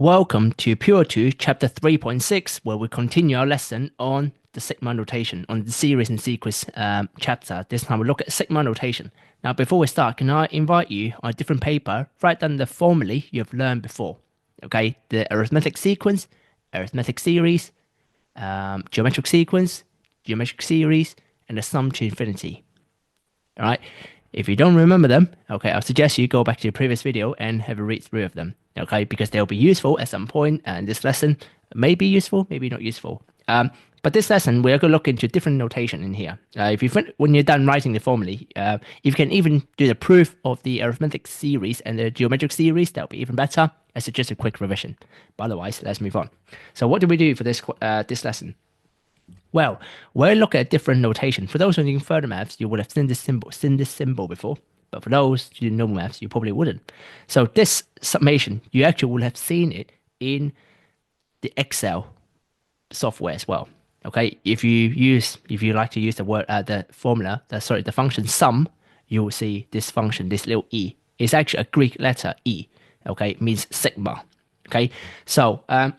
Welcome to Pure 2, Chapter 3.6, where we continue our lesson on the sigma notation, on the series and sequence chapter. This time we look at sigma notation. Now, before we start, can I invite you on a different paper, write down the formulae you've learned before. Okay, the arithmetic sequence, arithmetic series, geometric sequence, geometric series, and the sum to infinity. All right. If you don't remember them, okay, I'll suggest you go back to your previous video and have a read through of them, okay, because they'll be useful at some point, and this lesson may be useful, maybe not useful. But this lesson, we're going to look into different notation in here. If you when you're done writing the formulae, if you can even do the proof of the arithmetic series and the geometric series, that'll be even better. As just a quick revision. But otherwise, let's move on. So what do we do for this lesson? Well, we'll look at different notation. For those doing further maths, you would have seen this symbol before. But for those doing normal maths, you probably wouldn't. So this summation, you actually will have seen it in the Excel software as well. Okay, if you like to use the word the formula, the function sum, you will see this function, this little e. It's actually a Greek letter e. Okay, it means sigma. Okay, so there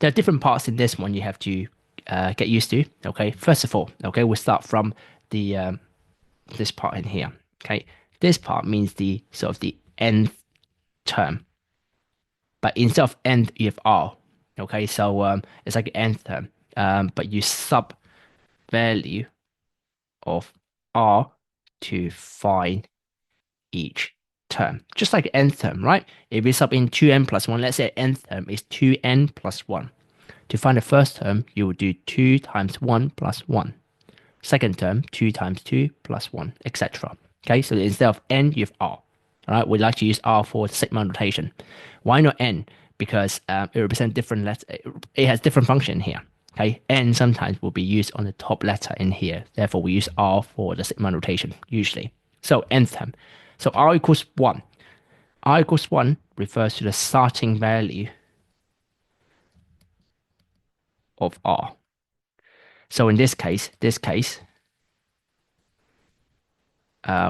are different parts in this one you have to get used to. Okay, first of all, okay, we'll start from the this part in here. Okay, this part means the sort of the nth term, but instead of nth you have r. Okay, so it's like an nth term, but you sub value of r to find each term, just like nth term, right? If we sub in 2n plus 1, let's say nth term is 2n plus 1. To find the first term, you will do 2 times 1 plus 1. Second term, 2 times 2 plus 1, etc. Okay, so instead of n, you have r. All right, we like to use r for the sigma notation. Why not n? Because it represents different letters. It has different function here. Okay, n sometimes will be used on the top letter in here. Therefore, we use r for the sigma notation usually. So nth term. So r equals 1. R equals 1 refers to the starting value of r. So in this case,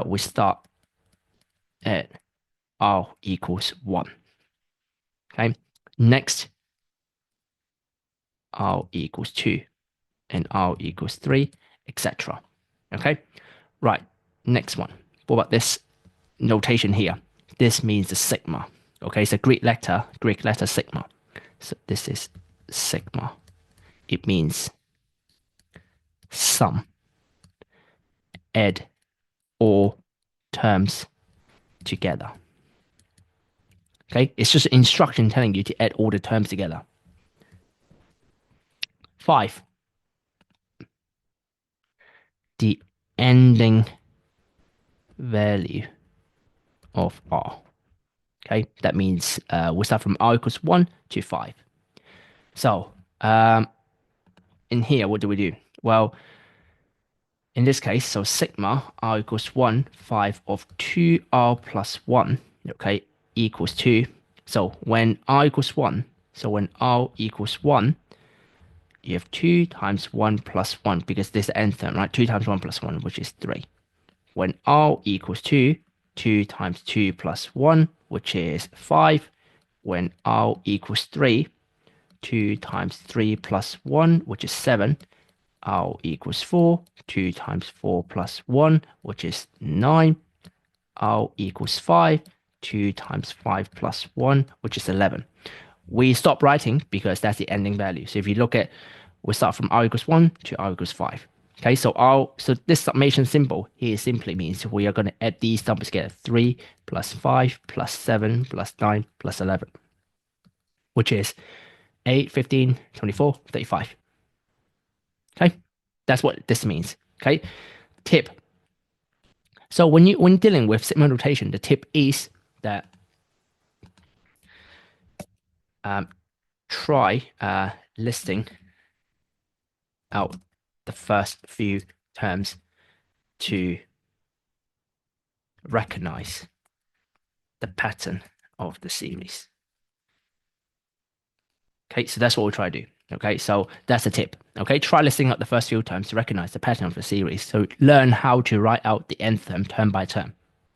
we start at r equals 1. Okay. Next, r equals 2 and r equals 3, etc. Okay. Right. Next one. What about this notation here? This means the sigma. Okay. It's a Greek letter sigma. So this is sigma. It means sum. Add all terms together. Okay, it's just an instruction telling you to add all the terms together. 5. The ending value of r. Okay, that means we start from r equals 1 to 5. So in here, what do? Well, in this case, so sigma r equals 1, 5 of 2r plus 1, okay, equals 2. So when r equals 1, you have 2 times 1 plus 1, because this is the nth term, right? 2 times 1 plus 1, which is 3. When r equals 2, 2 times 2 plus 1, which is 5. When r equals 3, 2 times 3 plus 1, which is 7. R equals 4, 2 times 4 plus 1, which is 9. R equals 5, 2 times 5 plus 1, which is 11. We stop writing because that's the ending value. So if you look at, we start from r equals 1 to r equals 5. Okay, so this summation symbol here simply means we are going to add these numbers together. 3 plus 5 plus 7 plus 9 plus 11, which is 8, 15, 24, 35. Okay, that's what this means. Okay, tip. So when dealing with sigma notation, the tip is that try listing out the first few terms to recognize the pattern of the series. Okay, so that's what we'll try to do. Okay, so that's a tip. Okay, try listing out the first few terms to recognize the pattern of the series. So learn how to write out the nth term by term.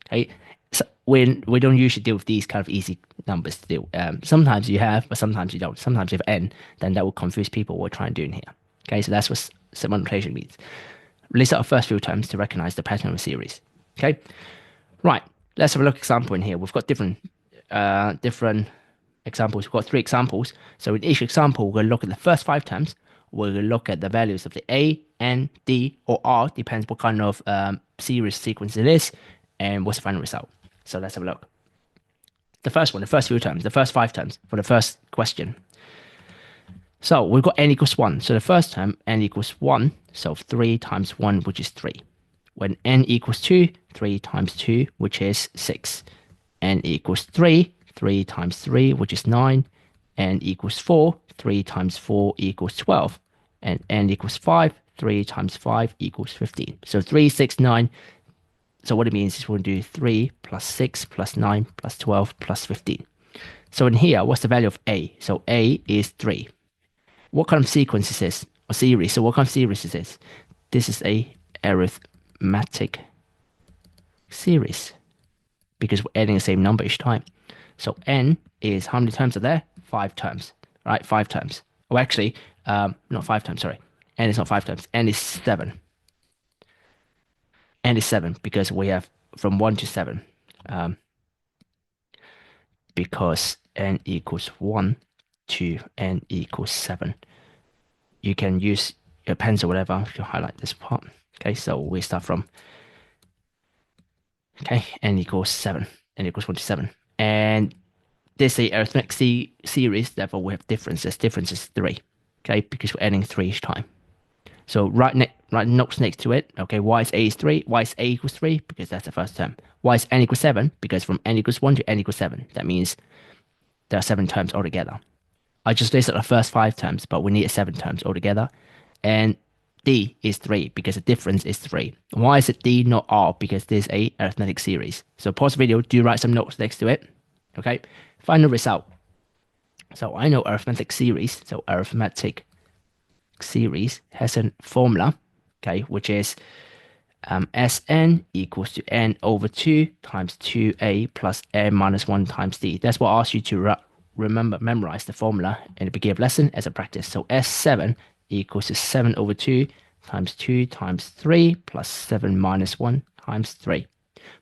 Okay, so we don't usually deal with these kind of easy numbers to deal. Sometimes you have, but sometimes you don't. Sometimes if n, then that will confuse people what we're trying to do in here. Okay, so that's what sigma notation means. List out our first few terms to recognize the pattern of a series. Okay, right. Let's have a look example in here. We've got different examples. We've got 3 examples. So in each example, we're going to look at the first 5 terms. We're going to look at the values of the A, N, D, or R, depends what kind of series sequence it is, and what's the final result. So let's have a look. The first one, the first few terms, the first 5 terms for the first question. So we've got n equals 1. So the first term, n equals 1. So 3 times 1, which is 3. When n equals 2, 3 times 2, which is 6. N equals 3, 3 times 3, which is 9. N equals 4, 3 times 4 equals 12. And n equals 5, 3 times 5 equals 15. So 3, 6, 9. So what it means is we're going to do 3 plus 6 plus 9 plus 12 plus 15. So in here, what's the value of A? So A is 3. What kind of sequence is this? Or series. So what kind of series is this? This is a arithmetic series because we're adding the same number each time. So n is, how many terms are there? 5 terms, right? 5 terms. Oh, actually, not 5 terms, sorry. N is not 5 terms. N is 7. N is 7 because we have from 1 to 7. Because n equals 1 to n equals 7. You can use your pencil, whatever, if you highlight this part. Okay, so we start from, okay, n equals 7. N equals 1 to 7. And this is a arithmetic series, therefore we have differences. Difference is 3, okay, because we're adding 3 each time. So write notes next to it. Okay, why is A is 3? Why is A equals 3? Because that's the first term. Why is n equals 7? Because from n equals 1 to n equals 7. That means there are 7 terms altogether. I just listed the first 5 terms, but we need 7 terms altogether. And D is 3 because the difference is 3. Why is it D, not R? Because this is a arithmetic series. So pause the video, do write some notes next to it. Okay, final result. So I know arithmetic series. So arithmetic series has a formula, okay, which is Sn equals to n over 2 times 2a plus n minus 1 times d. That's what I asked you to memorize the formula in the beginning of lesson as a practice. So S7 equals to 7 over 2 times 2 times 3 plus 7 minus 1 times 3.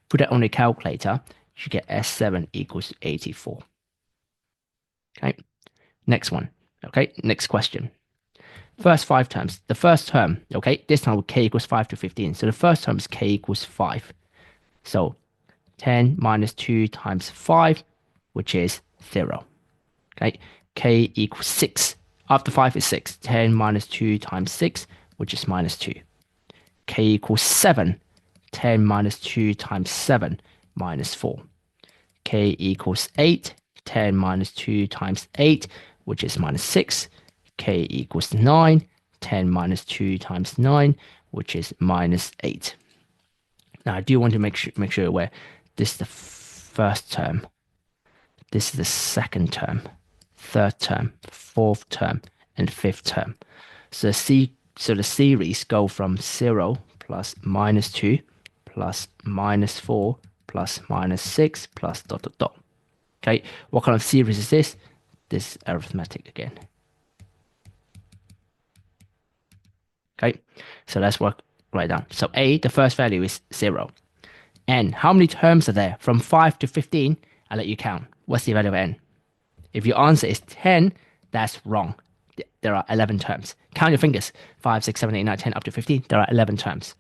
Put that on the calculator, you get S7 equals to 84. Okay, next one. Okay, next question. First 5 terms. The first term, okay, this time with k equals 5 to 15. So the first term is k equals 5. So 10 minus 2 times 5, which is 0. Okay, k equals 6. After 5 is 6. 10 minus 2 times 6, which is minus 2. K equals 7. 10 minus 2 times 7, minus 4. K equals 8. 10 minus 2 times 8, which is minus 6. K equals 9. 10 minus 2 times 9, which is minus 8. Now, I do want to make sure you're aware, this is the first term. This is the second term, third term, fourth term, and fifth term. So the series go from 0 plus minus 2 plus minus 4 plus minus 6 plus dot dot dot. Okay, what kind of series is this? This is arithmetic again. Okay, so let's write down. So A, the first value is 0. N, how many terms are there? From 5 to 15, I'll let you count. What's the value of n? If your answer is 10, that's wrong. There are 11 terms. Count your fingers. 5, 6, 7, 8, 9, 10, up to 15. There are 11 terms.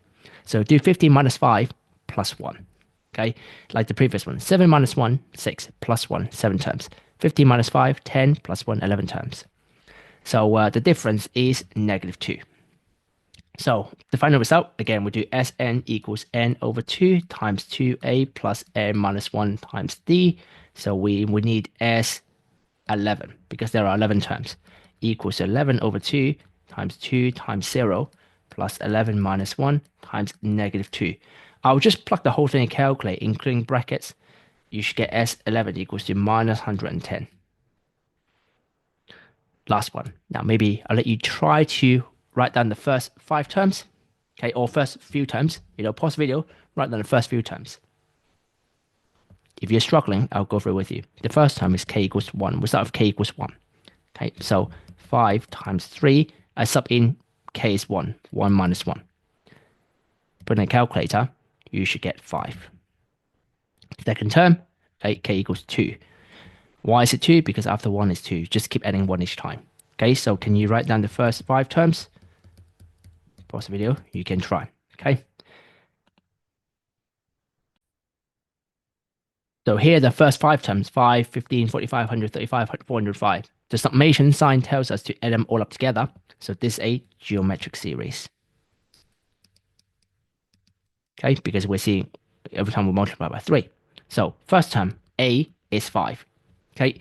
So do 15 minus 5 plus 1. Okay, like the previous one. 7 minus 1, 6, plus 1, 7 terms. 15 minus 5, 10, plus 1, 11 terms. So the difference is negative 2. So the final result, again, we do Sn equals n over 2 times 2a plus n minus 1 times d. So we need S11 because there are 11 terms equals 11 over 2 times 2 times 0 plus 11 minus 1 times negative 2. I'll just plug the whole thing and calculate, including brackets. You should get S11 equals to minus 110. Last one. Now, maybe I'll let you try to write down the first 5 terms, okay, or first few terms. Pause the video, write down the first few terms. if you're struggling, I'll go through with you. The first term is k equals 1. We start with k equals 1. Okay, so 5 times 3, I sub in k is 1, 1 minus 1. Put in a calculator, you should get 5. Second term, okay, k equals 2. Why is it 2? Because after 1 is 2. Just keep adding 1 each time. Okay, so can you write down the first 5 terms? Pause the video, you can try. Okay. So here are the first 5 terms, 5, 15, 45, 135, 405. The summation sign tells us to add them all up together. So this is a geometric series. Okay, because we're seeing every time we multiply by 3. So first term, a is 5. Okay,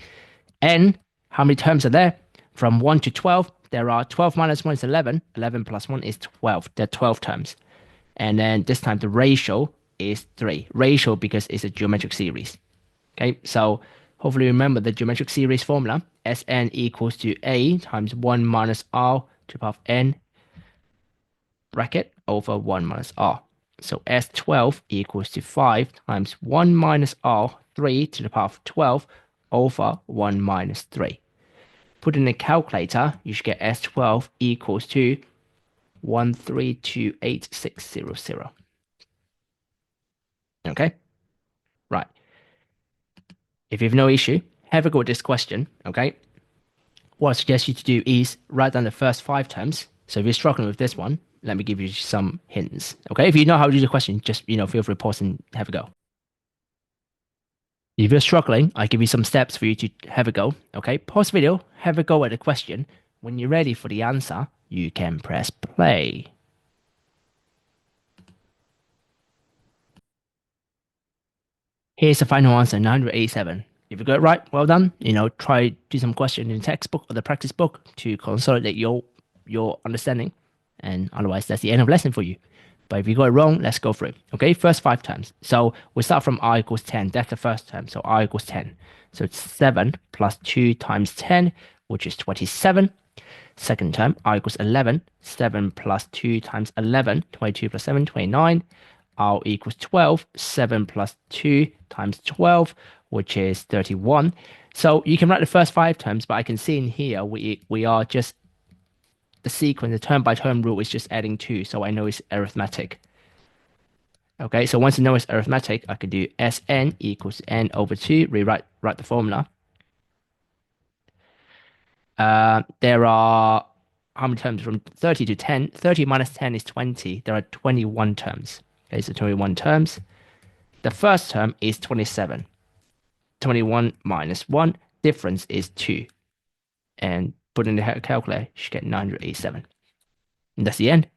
n, how many terms are there? From 1 to 12, there are 12 minus 1 is 11. 11 plus 1 is 12. There are 12 terms. And then this time the ratio is 3. Ratio because it's a geometric series. Okay, so hopefully remember the geometric series formula. Sn equals to a times 1 minus r to the power of n bracket over 1 minus r. So S12 equals to 5 times 1 minus r, 3 to the power of 12 over 1 minus 3. Put in a calculator, you should get S12 equals to 1328600. Okay? Right. If you have no issue, have a go at this question, okay? What I suggest you to do is write down the first 5 terms. So if you're struggling with this one, let me give you some hints, okay? If you know how to do the question, just, feel free to pause and have a go. If you're struggling, I give you some steps for you to have a go, okay? Pause the video, have a go at the question. When you're ready for the answer, you can press play. Here's the final answer, 987. If you got it right, well done. Try do some question in the textbook or the practice book to consolidate your understanding. And otherwise, that's the end of the lesson for you. But if you got it wrong, let's go through it. Okay, first 5 terms. So we start from r equals 10. That's the first term. So r equals 10. So it's 7 plus 2 times 10, which is 27. Second term, r equals 11. 7 plus 2 times 11, 22 plus 7, 29. R equals 12. 7 plus 2 times 12, which is 31. So you can write the first 5 terms, but I can see in here we are just the sequence, the term by term rule is just adding 2, so I know it's arithmetic. Okay, so once I know it's arithmetic, I can do Sn equals n over 2, write the formula. There are how many terms from 30 to 10? 30 minus 10 is 20. There are 21 terms. Okay, so 21 terms. The first term is 27. 21 minus 1, difference is 2. And put in the calculator, you should get 987. And that's the end.